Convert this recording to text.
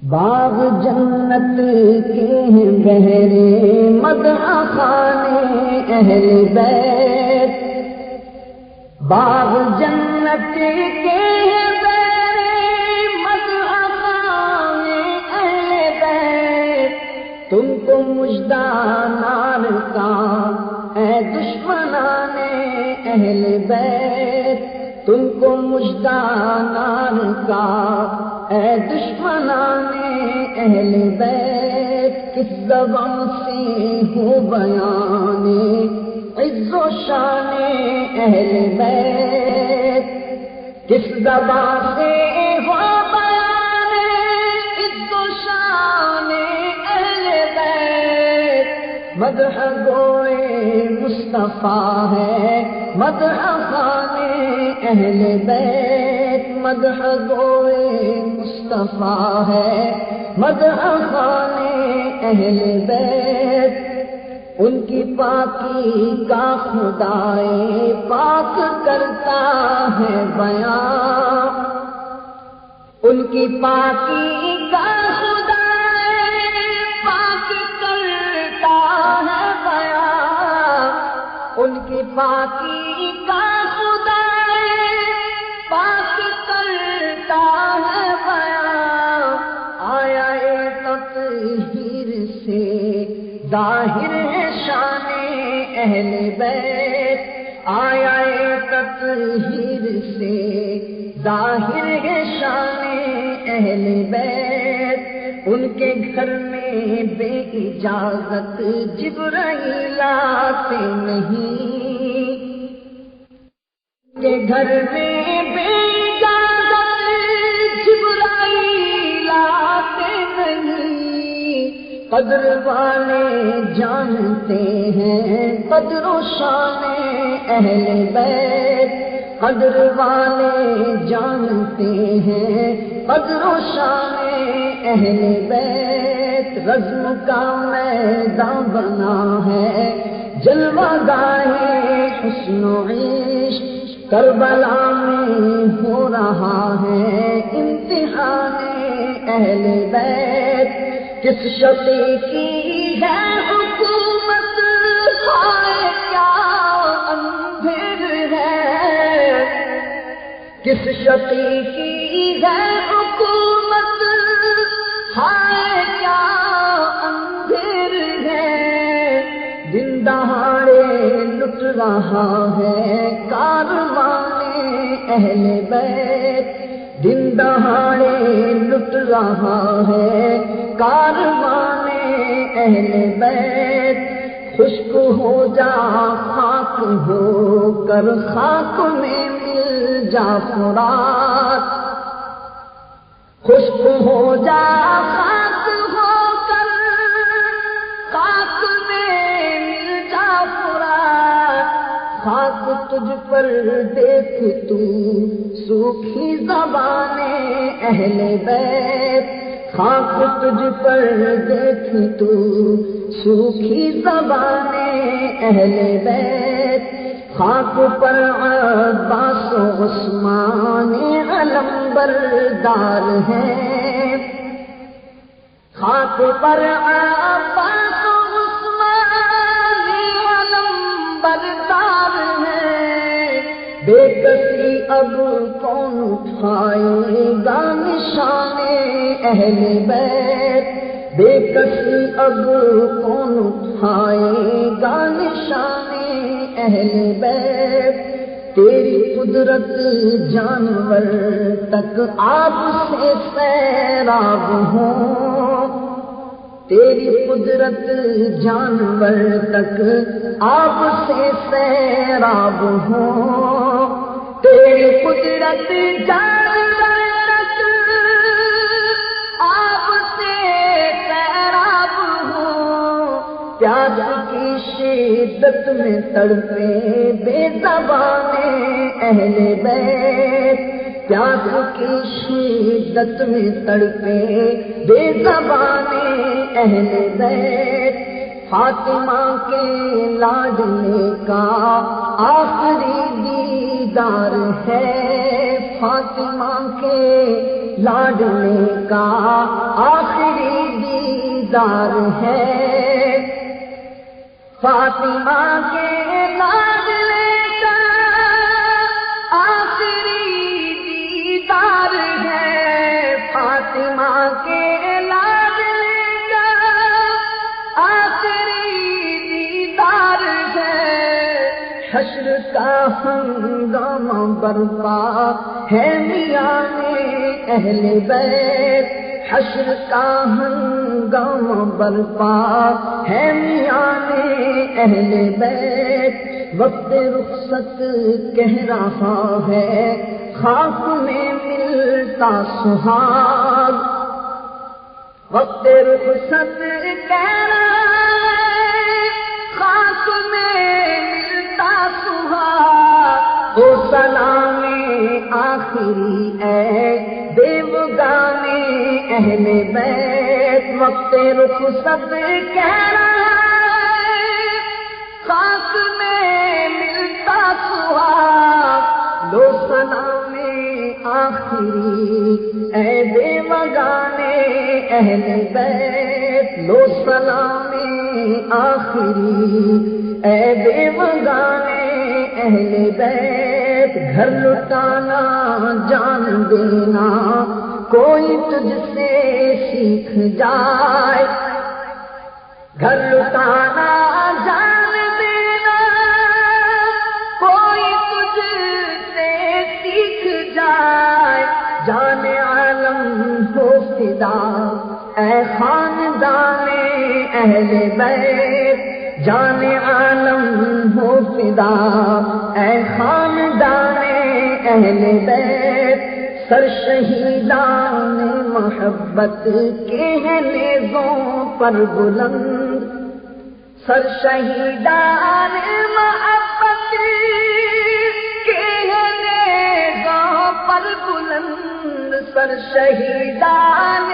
باغ جنت کے ہیں بہرے مدح خانے اہل بیت، باغ جنت کے ہیں بہرے مدح خانے اہل بیت، تم کو مژدہ نار کا اے دشمنان اہل بیت، تم کو مژدہ نار کا اے دشمنان اہل بیت، کس زبان سے ہو بیان عز و شان اہل بیت، کس زبان سے ہو بیان عز و شان اہل بیت، مدح گوئے مصطفیٰ ہے مدح خان اہل بیت، مدح گوئے مصطفیٰ ہے مدح خان اہل بیت، ان کی پاکی کا خدائے پاک کرتا ہے بیان، ان کی پاکی کا خدائے پاک کرتا ہے بیان، ان کی پاکی کا پاک کرتا ہے بیان، آیا تطہیر سے ظاہر ہے شان اہل بیت، آیا تطہیر سے ظاہر ہے شان اہل بیت، ان کے گھر میں بے اجازت جبرائیل آتے نہیں، کے گھر میں بے اجازت جبرائیل آتے نہیں، قدر والے جانتے ہیں قدر و شان اہل بیت، قدر والے جانتے ہیں قدر و شان اہل بیت، رزم کا میدان بنا ہے جلوہ گاہ حسن و عشق، کربلا میں ہو رہا ہے امتحان اہل بیت، کس شقی کی ہے حکومت ہائے کیا اندھیر ہے، کس شقی کی ہے حکومت ہائے کیا اندھیر ہے، دن دہاڑے لٹ رہا ہے کاروان اہل بیت، دن دہاڑے لٹ رہا ہے کاروان اہل بیت، خشک ہو جا خاک ہو کر خاک میں مل جا فرات، خشک ہو جا خاک ہو کر خاک میں مل جا فرات، خاک تجھ پر دیکھ تو سوکھی زبان اہل بیت، خاک تجھ پر دیکھ تو سوکھی زبان اہل بیت، خاک پر عباس و عثمان علم بردار ہیں، خاک پر عباس و عثمان علم بردار ہیں، بے کسی اب کون اٹھائے گا نشان اہل بیت، بے کسی اب کون اٹھائے گا نشان اہل بیت، تیری قدرت جانور تک آپ سے سیراب ہوں، تیری قدرت جانور تک آپ سے سیراب ہوں، تیری قدرت جانور تک آپ سے سیراب ہوں، پیاس کی شدت میں تڑپے بے زبان اہل بیت، پیاس کی شدت میں تڑپے بے زبان اہل بیت، فاطمہ کے لاڈلے کا آخری دیدار ہے، فاطمہ کے لاڈلے کا دیدار ہے، فاطمہ کے لاڈلے کا آخری دیدار ہے، فاطمہ کے لاڈلے کا آخری دیدار ہے، حشر کا ہنگامہ برپا ہے میاں اہل بیت، حشر کا ہنگامہ برپا ہے میاں اہل بیت، وقت رخصت کہہ رہا ہے خاک میں ملتا سہاگ، وقت رخصت کہہ رہا ہے خاک میں ملتا سہاگ، او سلام آخری اے دیوگانے اہل بیت، وقت رخصت کہہ رہا ہے خاک میں ملتا سہاگ، لو سلام آخری اے دیوگانے اہل بیت، لو سلام آخری اے دیوگانے اہل بیت، گھر لٹانا جان دینا کوئی تجھ سے سیکھ جائے، گھر لٹانا جان دینا کوئی تجھ سے سیکھ جائے، جان عالم ہو فدا اے خاندان اہل بیت، جان عالم ہو فدا اے خاندان اہل بیت، سر شہیدان محبت کے ہیں نیزوں پر بلند، سر شہیدان محبت کے ہیں نیزوں پر بلند، سر شہیدان